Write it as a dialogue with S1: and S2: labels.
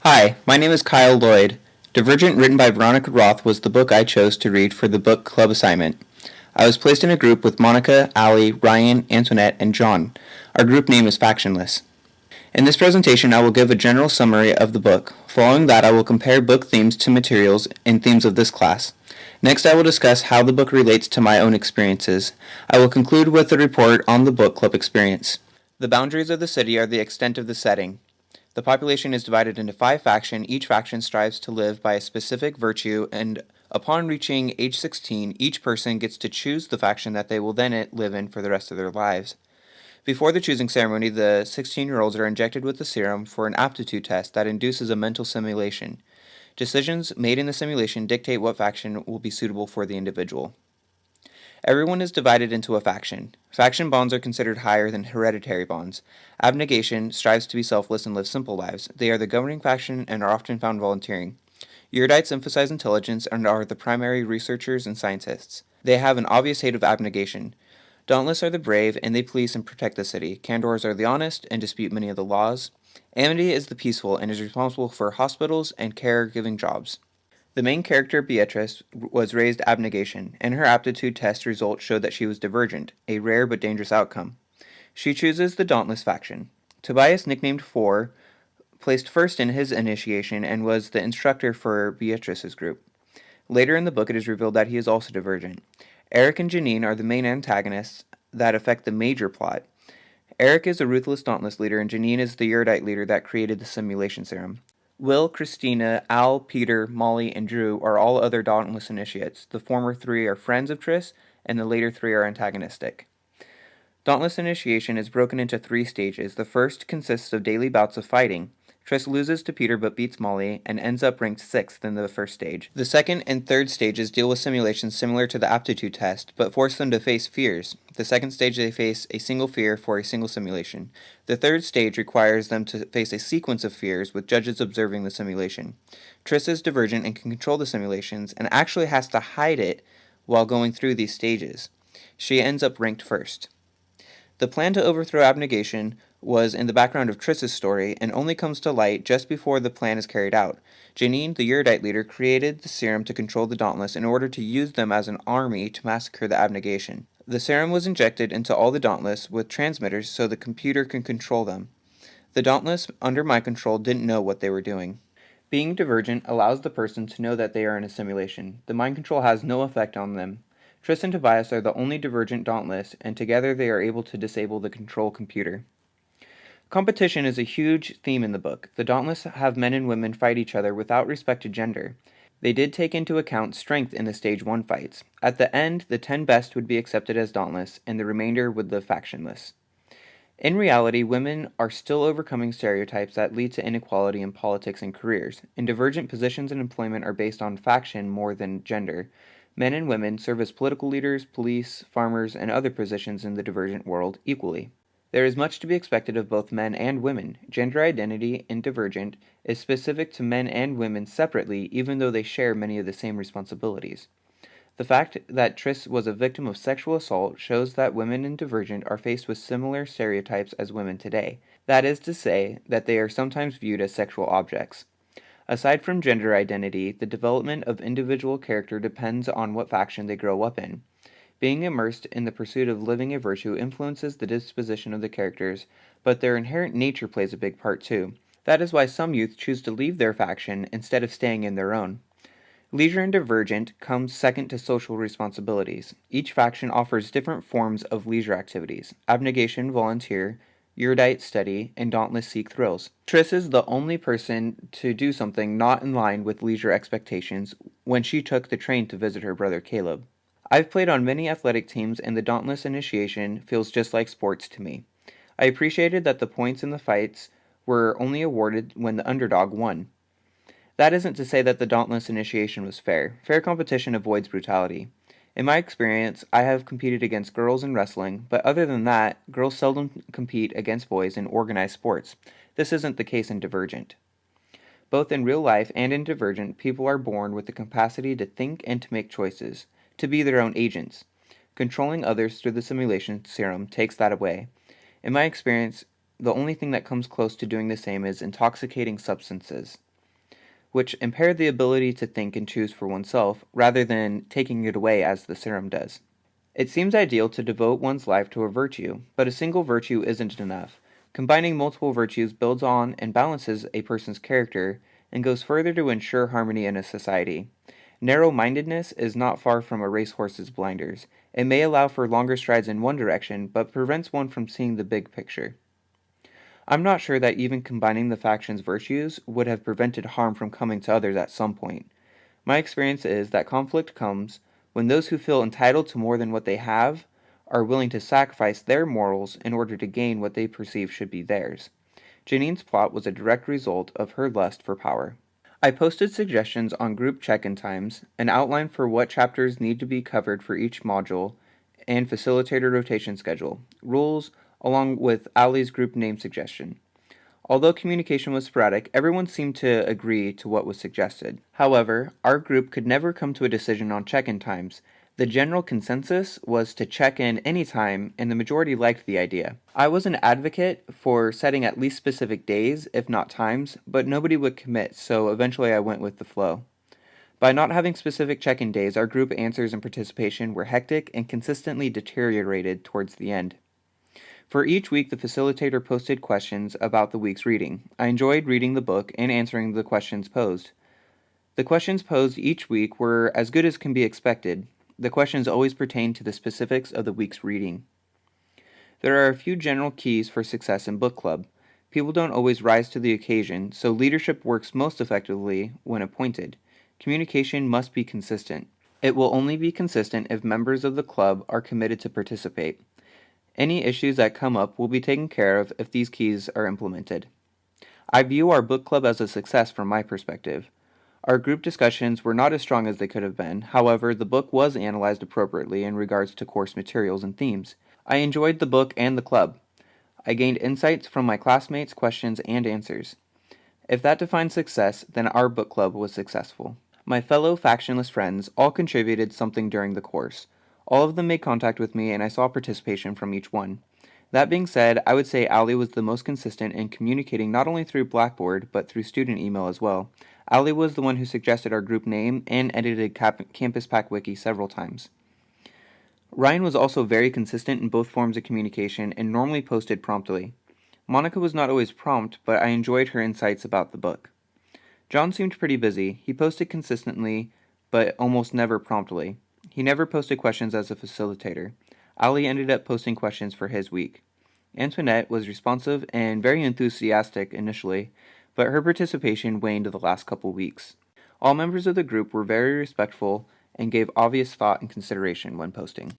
S1: Hi, my name is Kyle Lloyd. Divergent, written by Veronica Roth, was the book I chose to read for the book club assignment. I was placed in a group with Monica, Allie, Ryan, Antoinette, and John. Our group name is Factionless. In this presentation, I will give a general summary of the book. Following that, I will compare book themes to materials and themes of this class. Next, I will discuss how the book relates to my own experiences. I will conclude with a report on the book club experience. The boundaries of the city are the extent of the setting. The population is divided into 5 factions. Each faction strives to live by a specific virtue, and upon reaching age 16, each person gets to choose the faction that they will then live in for the rest of their lives. Before the choosing ceremony, the 16-year-olds are injected with the serum for an aptitude test that induces a mental simulation. Decisions made in the simulation dictate what faction will be suitable for the individual. Everyone is divided into a faction. Faction bonds are considered higher than hereditary bonds. Abnegation strives to be selfless and live simple lives. They are the governing faction and are often found volunteering. Erudites emphasize intelligence and are the primary researchers and scientists. They have an obvious hate of abnegation. Dauntless are the brave, and they police and protect the city. Candors are the honest and dispute many of the laws. Amity is the peaceful and is responsible for hospitals and caregiving jobs. The main character, Beatrice, was raised abnegation, and her aptitude test results showed that she was divergent, a rare but dangerous outcome. She chooses the Dauntless faction. Tobias, nicknamed Four, placed first in his initiation and was the instructor for Beatrice's group. Later in the book, it is revealed that he is also divergent. Eric and Janine are the main antagonists that affect the major plot. Eric is a ruthless Dauntless leader, and Janine is the erudite leader that created the simulation serum. Will, Christina, Al, Peter, Molly, and Drew are all other Dauntless initiates. The former 3 are friends of Triss, and the later 3 are antagonistic. Dauntless initiation is broken into 3 stages. The first consists of daily bouts of fighting. Triss loses to Peter but beats Molly, and ends up ranked 6th in the first stage. The second and third stages deal with simulations similar to the aptitude test, but force them to face fears. The second stage they face a single fear for a single simulation. The third stage requires them to face a sequence of fears with judges observing the simulation. Triss is divergent and can control the simulations, and actually has to hide it while going through these stages. She ends up ranked 1st. The plan to overthrow abnegation was in the background of Triss's story and only comes to light just before the plan is carried out. Janine, the erudite leader, created the serum to control the Dauntless in order to use them as an army to massacre the abnegation. The serum was injected into all the Dauntless with transmitters so the computer can control them. The Dauntless, under my control, didn't know what they were doing. Being divergent allows the person to know that they are in a simulation. The mind control has no effect on them. Triss and Tobias are the only divergent Dauntless, and together they are able to disable the control computer. Competition is a huge theme in the book. The Dauntless have men and women fight each other without respect to gender. They did take into account strength in the Stage 1 fights. At the end, the 10 best would be accepted as Dauntless, and the remainder would live factionless. In reality, women are still overcoming stereotypes that lead to inequality in politics and careers, and divergent positions in employment are based on faction more than gender. Men and women serve as political leaders, police, farmers, and other positions in the divergent world equally. There is much to be expected of both men and women. Gender identity in Divergent is specific to men and women separately, even though they share many of the same responsibilities. The fact that Triss was a victim of sexual assault shows that women in Divergent are faced with similar stereotypes as women today. That is to say, that they are sometimes viewed as sexual objects. Aside from gender identity, the development of individual character depends on what faction they grow up in. Being immersed in the pursuit of living a virtue influences the disposition of the characters, but their inherent nature plays a big part too. That is why some youth choose to leave their faction instead of staying in their own. Leisure and Divergent comes second to social responsibilities. Each faction offers different forms of leisure activities: abnegation, volunteer, erudite, study, and dauntless, seek thrills. Triss is the only person to do something not in line with leisure expectations when she took the train to visit her brother Caleb. I've played on many athletic teams, and the Dauntless initiation feels just like sports to me. I appreciated that the points in the fights were only awarded when the underdog won. That isn't to say that the Dauntless initiation was fair. Fair competition avoids brutality. In my experience, I have competed against girls in wrestling, but other than that, girls seldom compete against boys in organized sports. This isn't the case in Divergent. Both in real life and in Divergent, people are born with the capacity to think and to make choices, to be their own agents. Controlling others through the simulation serum takes that away. In my experience, the only thing that comes close to doing the same is intoxicating substances. which impair the ability to think and choose for oneself rather than taking it away as the serum does. It seems ideal to devote one's life to a virtue, but a single virtue isn't enough. Combining multiple virtues builds on and balances a person's character and goes further to ensure harmony in a society. Narrow-mindedness is not far from a racehorse's blinders. It may allow for longer strides in one direction, but prevents one from seeing the big picture. I'm not sure that even combining the faction's virtues would have prevented harm from coming to others at some point. My experience is that conflict comes when those who feel entitled to more than what they have are willing to sacrifice their morals in order to gain what they perceive should be theirs. Janine's plot was a direct result of her lust for power. I posted suggestions on group check-in times, an outline for what chapters need to be covered for each module, and facilitator rotation schedule, rules, along with Ali's group name suggestion. Although communication was sporadic, everyone seemed to agree to what was suggested. However, our group could never come to a decision on check-in times. The general consensus was to check in anytime, and the majority liked the idea. I was an advocate for setting at least specific days, if not times, but nobody would commit, so eventually I went with the flow. By not having specific check-in days, our group answers and participation were hectic and consistently deteriorated towards the end. For each week, the facilitator posted questions about the week's reading. I enjoyed reading the book and answering the questions posed. The questions posed each week were as good as can be expected. The questions always pertained to the specifics of the week's reading. There are a few general keys for success in book club. People don't always rise to the occasion, so leadership works most effectively when appointed. Communication must be consistent. It will only be consistent if members of the club are committed to participate. Any issues that come up will be taken care of if these keys are implemented. I view our book club as a success from my perspective. Our group discussions were not as strong as they could have been, however, the book was analyzed appropriately in regards to course materials and themes. I enjoyed the book and the club. I gained insights from my classmates' questions and answers. If that defines success, then our book club was successful. My fellow factionless friends all contributed something during the course. All of them made contact with me, and I saw participation from each one. That being said, I would say Ali was the most consistent in communicating not only through Blackboard, but through student email as well. Ali was the one who suggested our group name and edited Campus Pack Wiki several times. Ryan was also very consistent in both forms of communication and normally posted promptly. Monica was not always prompt, but I enjoyed her insights about the book. John seemed pretty busy. He posted consistently, but almost never promptly. He never posted questions as a facilitator. Ali ended up posting questions for his week. Antoinette was responsive and very enthusiastic initially, but her participation waned the last couple weeks. All members of the group were very respectful and gave obvious thought and consideration when posting.